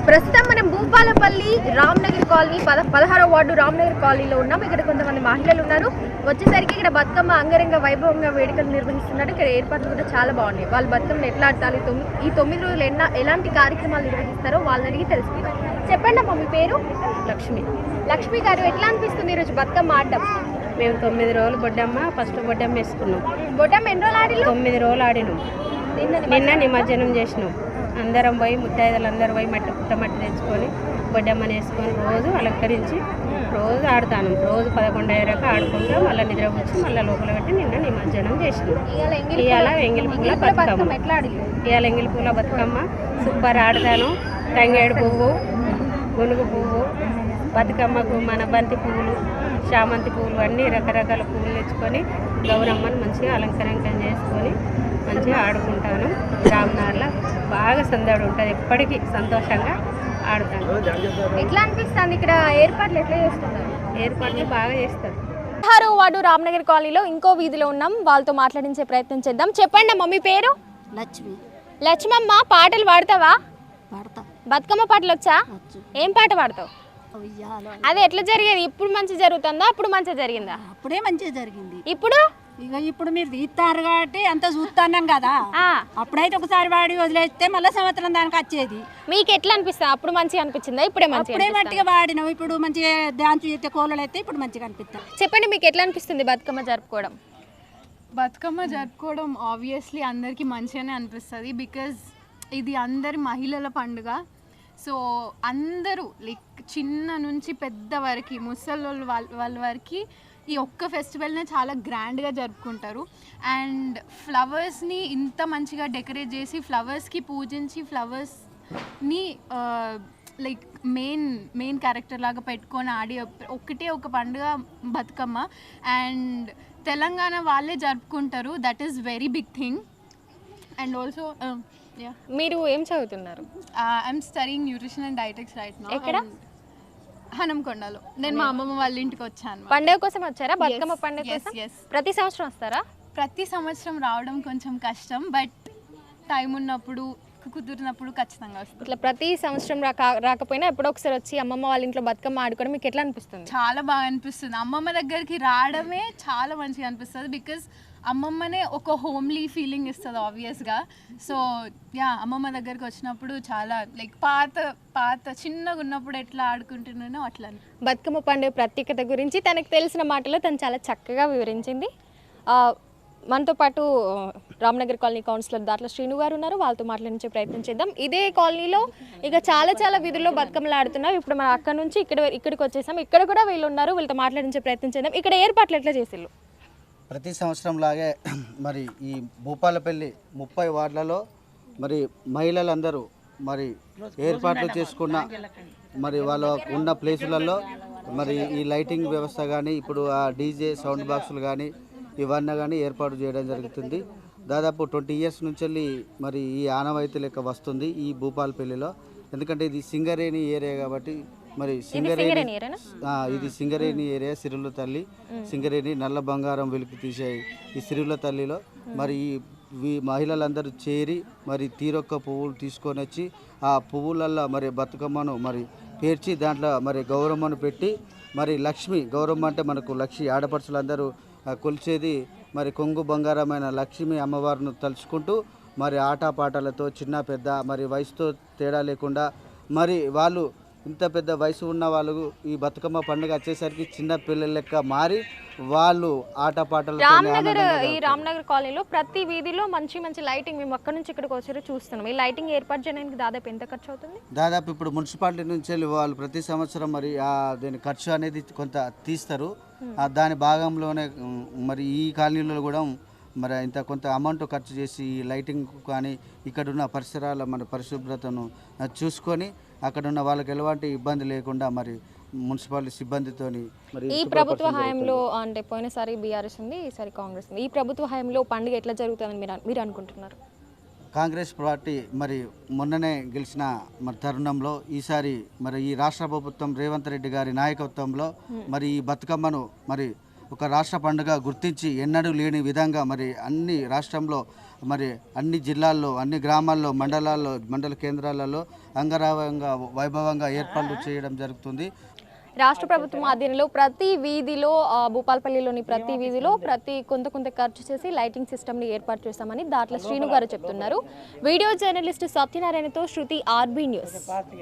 ప్రస్తుతం మనం Bhupalpally Ramnagar colony 16వ ward Ramnagar కాలనీలో ఉన్నాం. ఇక్కడ కొంతమంది మహిళలు ఉన్నారు. వచ్చేసరికి ఇక్కడ బతుకమ్మ అంగరంగ వైభవంగా వేడుకలు నిర్వహిస్తున్నారు. ఇక్కడ ఏర్పాట్లు కూడా చాలా బాగున్నాయి. వాళ్ళు బతుకమ్మను ఎట్లా ఆడతారు, ఈ 9 రోజులు ఎలాంటి కార్యక్రమాలు నిర్వహిస్తారో వాళ్ళని అడిగి తెలుసుకుందాం. చెప్పండి అమ్మ, మీ పేరు? లక్ష్మి. లక్ష్మి గారు, ఎట్లా అనిపిస్తుంది ఈరోజు బతుకమ్మ ఆడడం? మేము 9 రోజులు బొడ్డమ్మ ఫస్ట్ బొడ్డమ్మ వేసుకున్నాం. బొడ్డమ్మ ఎన్ని రోజులు ఆడిలు? 9 రోజులు ఆడినాం. నిన్న నిమజ్జనం చేసినాం. అందరం పోయి ముత్తైదులు అందరూ పోయి పుట్టమట్టి తెచ్చుకొని బొడ్డమ్మని వేసుకొని రోజు అలంకరించి రోజు ఆడతాను. రోజు 11 అయ్యాక ఆడుకుంటాం. మళ్ళీ నిద్ర వచ్చి మళ్ళీ లోపల పెట్టి నిన్న నిమజ్జనం చేసినాం. ఇవాళ ఎంగిలి పూల బతుకమ్మ. ఇవాళ ఎంగిలి పూల బతుకమ్మ సూపర్ ఆడతాను. తంగేడు పువ్వు, గునుగు పువ్వు, బతుకమ్మకు మన బంతి పువ్వులు, చామంతి పువ్వులు అన్నీ రకరకాల పువ్వులు తెచ్చుకొని గౌరమ్మని మంచిగా అలంకరణ చేసుకొని మంచిగా ఆడుకుంటాను. రామనగర్లో బాగా సందడి ఉంటుంది. ఎప్పటికీ సంతోషంగా ఆడతాను. ఎట్లా అనిపిస్తుంది ఇక్కడ ఏర్పాట్లు ఎట్లా చేస్తున్నారు? ఏర్పాట్లు బాగా చేస్తారు. 16వ వార్డు రామ్నగర్ కాలనీలో ఇంకో వీధిలో ఉన్నాం. వాళ్ళతో మాట్లాడించే ప్రయత్నం చేద్దాం. చెప్పండి అమ్మ, మీ పేరు? లక్ష్మి. లక్ష్మమ్మ, పాటలు పాడతావా? పాడతా. బతుకమ్మ పాటలు వచ్చా? ఏం పాట పాడతావు? అది ఎట్లా జరిగేది? ఇప్పుడు మంచి జరుగుతుందా, అప్పుడు మంచిగా జరిగిందా? అప్పుడే మంచిగా జరిగింది. ఇప్పుడు మీరు తీస్తారు కాబట్టి అంత చూస్తున్నాం కదా. అప్పుడైతే ఒకసారి వాడి వదిలేస్తే మళ్ళీ సంవత్సరం దానికి వచ్చేది. మీకు ఎట్లా అనిపిస్తుంది? అప్పుడు మంచిగా అనిపించిందా, ఇప్పుడే మంచిగా వాడినాం. ఇప్పుడు మంచిగా డాన్స్ చేస్తే కోళ్ళు అయితే ఇప్పుడు మంచిగా అనిపిస్తాం. చెప్పండి, మీకు ఎట్లా అనిపిస్తుంది బతుకమ్మ జరుపుకోవడం? బతుకమ్మ జరుపుకోవడం ఆబ్వియస్లీ అందరికీ మంచిగానే అనిపిస్తుంది. బికాజ్ ఇది అందరి మహిళల పండుగ. సో అందరూ లైక్ చిన్న నుంచి పెద్ద వరకు ముసలి వాళ్ళ వరకు ఈ ఒక్క ఫెస్టివల్నే చాలా గ్రాండ్గా జరుపుకుంటారు. అండ్ ఫ్లవర్స్ని ఇంత మంచిగా డెకరేట్ చేసి ఫ్లవర్స్కి పూజించి ఫ్లవర్స్ని లైక్ మెయిన్ క్యారెక్టర్ లాగా పెట్టుకొని ఆడి ఒకటే ఒక పండుగ బతుకమ్మ. అండ్ తెలంగాణ వాళ్ళే జరుపుకుంటారు. That is very big thing. And also మీరు ఏం చదువుతున్నారు? I'm studying nutrition and dietetics right now. ఎక్కడ? హనంకొండలో. నేను మా అమ్మమ్మ వాళ్ళ ఇంటికి వచ్చాను. పండుగ కోసం వచ్చారా? బతుకమ్మ పండుగ కోసం ప్రతి సంవత్సరం వస్తారా? ప్రతి సంవత్సరం రావడం కొంచెం కష్టం, బట్ టైం ఉన్నప్పుడు కుదిరినప్పుడు ఖచ్చితంగా వస్తుంది. ఇట్లా ప్రతి సంవత్సరం రాకపోయినా ఎప్పుడో ఒకసారి వచ్చి అమ్మమ్మ వాళ్ళ ఇంట్లో బతుకమ్మ ఆడుకోవడం మీకు ఎట్లా అనిపిస్తుంది? చాలా బాగా అనిపిస్తుంది. అమ్మమ్మ దగ్గరికి రావడమే చాలా మంచిగా అనిపిస్తుంది. బికాజ్ అమ్మమ్మనే ఒక హోమ్లీ ఫీలింగ్ ఇస్తుంది ఆబ్వియస్గా. సో అమ్మమ్మ దగ్గరికి వచ్చినప్పుడు చాలా లైక్ పాత చిన్నగా ఉన్నప్పుడు ఎట్లా ఆడుకుంటున్నానో అట్లా. బతుకమ్మ పండుగ ప్రత్యేకత గురించి తనకు తెలిసిన మాటలో తను చాలా చక్కగా వివరించింది. మనతో పాటు రామ్నగర్ కాలనీ కౌన్సిలర్ దాట్ల శ్రీను గారు ఉన్నారు. వాళ్ళతో మాట్లాడించే ప్రయత్నం చేద్దాం. ఇదే కాలనీలో ఇక చాలా వీధుల్లో బతుకమ్మలు ఆడుతున్నారు. ఇప్పుడు మనం అక్కడ నుంచి ఇక్కడికి వచ్చేసాం. ఇక్కడ కూడా వీళ్ళు ఉన్నారు. వీళ్ళతో మాట్లాడించే ప్రయత్నం చేద్దాం. ఇక్కడ ఏర్పాట్లు ఎట్లా చేసిళ్ళు? ప్రతి సంవత్సరం లాగే మరి ఈ భూపాలపల్లి 30 వార్డులలో మరి మహిళలందరూ మరి ఏర్పాట్లు చేసుకున్న మరి వాళ్ళ ఉన్న ప్లేసులలో మరి ఈ లైటింగ్ వ్యవస్థ కానీ ఇప్పుడు ఆ డీజే సౌండ్ బాక్సులు కానీ ఇవన్నీ కానీ ఏర్పాటు చేయడం జరుగుతుంది. దాదాపు 20 ఇయర్స్ నుంచి మరి ఈ ఆనవాయితీ లెక్క వస్తుంది ఈ భూపాలపల్లిలో. ఎందుకంటే ఇది సింగరేణి ఏరియా కాబట్టి మరి ఇది సింగరేణి ఏరియా. సిరుల తల్లి సింగరేణి నల్ల బంగారం వెలికి తీసే ఈ సిరుల తల్లిలో మరి ఈ మహిళలందరూ చేరి మరి తీరొక్క పువ్వులు తీసుకొని వచ్చి ఆ పువ్వులల్లో మరి బతుకమ్మను మరి పేర్చి దాంట్లో మరి గౌరమ్మను పెట్టి మరి లక్ష్మి గౌరమ్మ అంటే మనకు లక్ష్మి ఆడపడుచులందరూ కొలిచేది మరి కొంగు బంగారమైన లక్ష్మి అమ్మవారిని తలుచుకుంటూ మరి ఆటపాటలతో చిన్న పెద్ద మరి వయసుతో తేడా లేకుండా మరి వాళ్ళు ఇంత పెద్ద వయసు ఉన్న వాళ్ళు ఈ బతుకమ్మ పండుగ వచ్చేసరికి చిన్న పిల్లల లెక్క మారి వాళ్ళు ఆటపాటలు. ఈ రామ్నగర్ కాలనీలో ప్రతి వీధిలో మంచి లైటింగ్ మేము అక్కడ నుంచి ఇక్కడికి వచ్చారో చూస్తున్నాం. ఈ లైటింగ్ ఏర్పాటు చేయడానికి దాదాపు ఎంత ఖర్చు అవుతుంది? దాదాపు ఇప్పుడు మున్సిపాలిటీ నుంచి వాళ్ళు ప్రతి సంవత్సరం మరి దీని ఖర్చు అనేది కొంత తీస్తారు. దాని భాగంలోనే మరి ఈ కాలనీలో కూడా మరి ఇంత కొంత అమౌంట్ ఖర్చు చేసి ఈ లైటింగ్ కానీ ఇక్కడున్న పరిసరాల మన పరిశుభ్రతను చూసుకొని అక్కడున్న వాళ్ళకి ఎలాంటి ఇబ్బంది లేకుండా మరి మున్సిపాలిటీ సిబ్బందితోని మరి ఈ ప్రభుత్వ హయాంలో అంటే పోయినసారి బీఆర్ఎస్ ఉంది, ఈసారి కాంగ్రెస్ ఉంది. ఈ ప్రభుత్వ హయాంలో పండుగ ఎట్లా జరుగుతుందని మీరు అనుకుంటున్నారు? కాంగ్రెస్ పార్టీ మరి మొన్ననే గెలిచిన మరి తరుణంలో ఈసారి మరి ఈ రాష్ట్ర ప్రభుత్వం రేవంత్ రెడ్డి గారి నాయకత్వంలో మరి ఈ బతుకమ్మను మరి ఒక రాష్ట్ర పండుగ గుర్తించి ఎన్నడూ లేని విధంగా మరి అన్ని రాష్ట్రంలో మరి అన్ని జిల్లాల్లో అన్ని గ్రామాల్లో మండల కేంద్రాలలో అంగరంగ వైభవంగా ఏర్పాట్లు చేయడం జరుగుతుంది. రాష్ట్ర ప్రభుత్వం ఆధ్వర్యంలో ప్రతి వీధిలో భూపాలపల్లిలోని ప్రతి వీధిలో కొంత ఖర్చు చేసి లైటింగ్ సిస్టమ్ని ఏర్పాటు చేశామని దాట్ల శ్రీను గారు చెప్తున్నారు. వీడియో జర్నలిస్ట్ సత్యనారాయణతో శృతి, ఆర్బీ న్యూస్.